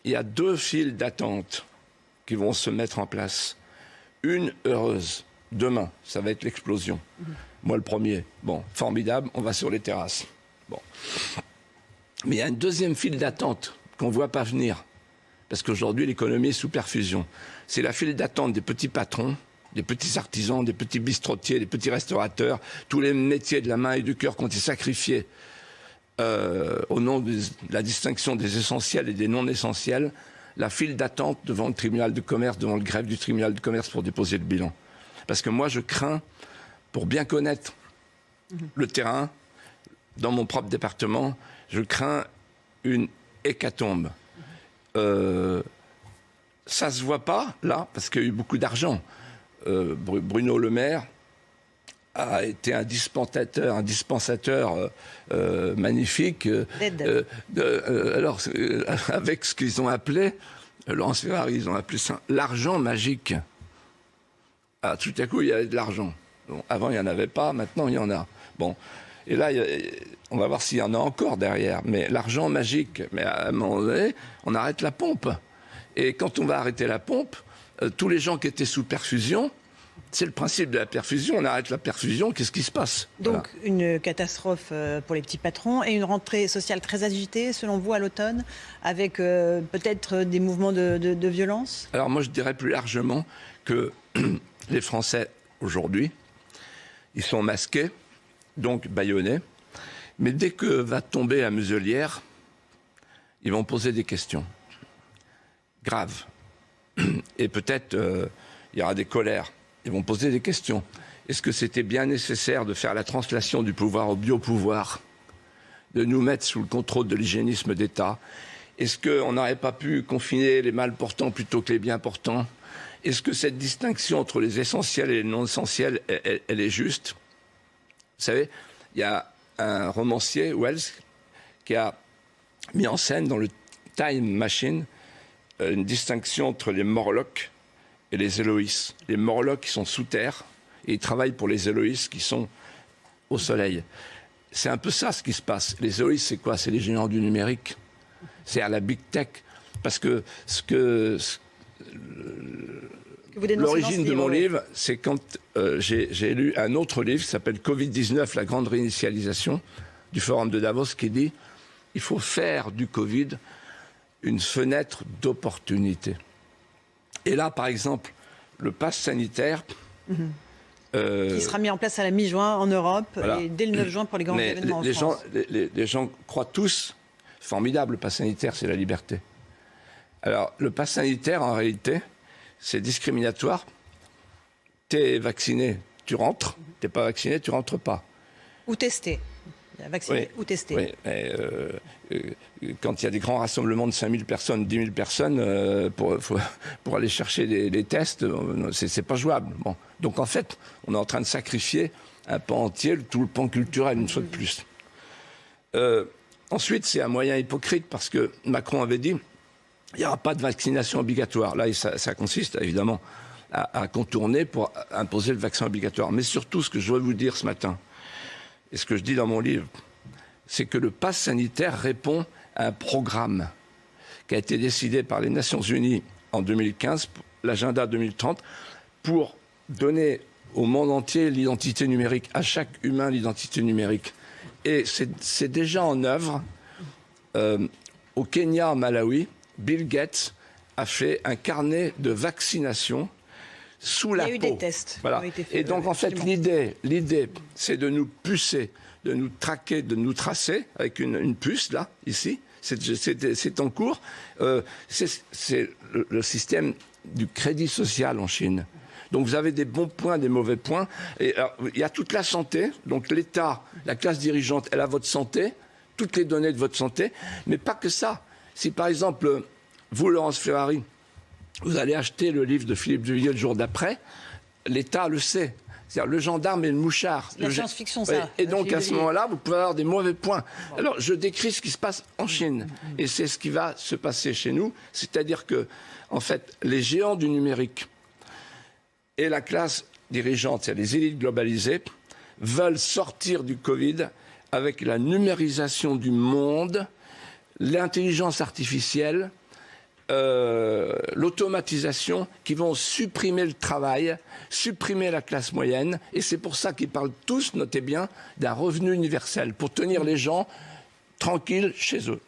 il y a 2 files d'attente qui vont se mettre en place. Une heureuse. Demain, ça va être l'explosion. Moi, le premier. Bon, formidable, on va sur les terrasses. Bon. Mais il y a une deuxième file d'attente qu'on ne voit pas venir. Parce qu'aujourd'hui, l'économie est sous perfusion. C'est la file d'attente des petits patrons, des petits artisans, des petits bistrotiers, des petits restaurateurs, tous les métiers de la main et du cœur qui ont été sacrifiés au nom de la distinction des essentiels et des non essentiels. La file d'attente devant le tribunal de commerce, devant le greffe du tribunal de commerce pour déposer le bilan. Parce que moi, je crains, pour bien connaître le terrain, dans mon propre département, je crains une hécatombe. Ça se voit pas, là, parce qu'il y a eu beaucoup d'argent. Bruno Le Maire a été un dispensateur magnifique. Alors, avec ce qu'ils ont appelé, Laurence Ferrari, ils ont appelé ça l'argent magique. Ah, tout à coup, il y avait de l'argent. Bon, avant, il n'y en avait pas, maintenant, il y en a. Bon. Et là, on va voir s'il y en a encore derrière. Mais l'argent magique, mais à un moment donné, on arrête la pompe. Et quand on va arrêter la pompe, tous les gens qui étaient sous perfusion, c'est le principe de la perfusion, on arrête la perfusion, qu'est-ce qui se passe? Donc une catastrophe pour les petits patrons et une rentrée sociale très agitée, selon vous, à l'automne, avec peut-être des mouvements de violence? Alors moi, je dirais plus largement que les Français, aujourd'hui, ils sont masqués, donc bâillonnés, mais dès que va tomber la muselière, ils vont poser des questions graves. Et peut-être il y aura des colères. Ils vont poser des questions. Est-ce que c'était bien nécessaire de faire la translation du pouvoir au biopouvoir, de nous mettre sous le contrôle de l'hygiénisme d'État? Est-ce qu'on n'aurait pas pu confiner les mal portants plutôt que les bien portants? Est-ce que cette distinction entre les essentiels et les non essentiels, elle est juste? Vous savez, il y a un romancier, Wells, qui a mis en scène dans le Time Machine une distinction entre les Morlocks et les Éloïs. Les Morlocks qui sont sous terre et ils travaillent pour les Éloïs qui sont au soleil. C'est un peu ça ce qui se passe. Les Éloïs, c'est quoi? C'est les géants du numérique. C'est à la big tech. Parce que l'origine de mon livre, c'est quand j'ai lu un autre livre qui s'appelle Covid-19, la grande réinitialisation du Forum de Davos, qui dit il faut faire du Covid une fenêtre d'opportunité. Et là, par exemple, le pass sanitaire... qui sera mis en place à la mi-juin en Europe, voilà. Et dès le 9 juin pour les grands événements en France. Les gens croient tous, formidable, le pass sanitaire, c'est la liberté. Alors, le pass sanitaire, en réalité, c'est discriminatoire. T'es vacciné, tu rentres. T'es pas vacciné, tu rentres pas. Ou testé. Vacciné ou testé. Oui, mais quand il y a des grands rassemblements de 5 000 personnes, 10 000 personnes, pour aller chercher des tests, c'est pas jouable. Bon. Donc en fait, on est en train de sacrifier un pan entier, tout le pan culturel, une fois de plus. Ensuite, c'est un moyen hypocrite, parce que Macron avait dit il n'y aura pas de vaccination obligatoire. Là, ça consiste évidemment à contourner pour imposer le vaccin obligatoire. Mais surtout, ce que je veux vous dire ce matin, et ce que je dis dans mon livre, c'est que le pass sanitaire répond à un programme qui a été décidé par les Nations Unies en 2015, l'agenda 2030, pour donner au monde entier l'identité numérique, à chaque humain l'identité numérique. Et c'est déjà en œuvre. Au Kenya, en Malawi, Bill Gates a fait un carnet de vaccination sous la peau. Il y a eu des tests. Voilà. Et donc, en fait, l'idée, c'est de nous pucer, de nous traquer, de nous tracer avec une puce, là, ici. C'est en cours. C'est le système du crédit social en Chine. Donc, vous avez des bons points, des mauvais points. Et alors, il y a toute la santé. Donc, l'État, la classe dirigeante, elle a votre santé, toutes les données de votre santé. Mais pas que ça. Si, par exemple, vous, Laurence Ferrari, vous allez acheter le livre de Philippe de Villiers le jour d'après, l'État le sait. C'est-à-dire le gendarme et le mouchard. La science-fiction, ça. Oui. Et donc, à ce moment-là, vous pouvez avoir des mauvais points. Bon. Alors, je décris ce qui se passe en Chine. Et c'est ce qui va se passer chez nous. C'est-à-dire que, en fait, les géants du numérique et la classe dirigeante, c'est-à-dire les élites globalisées, veulent sortir du Covid avec la numérisation du monde, l'intelligence artificielle, l'automatisation qui vont supprimer le travail, supprimer la classe moyenne. Et c'est pour ça qu'ils parlent tous, notez bien, d'un revenu universel, pour tenir les gens tranquilles chez eux.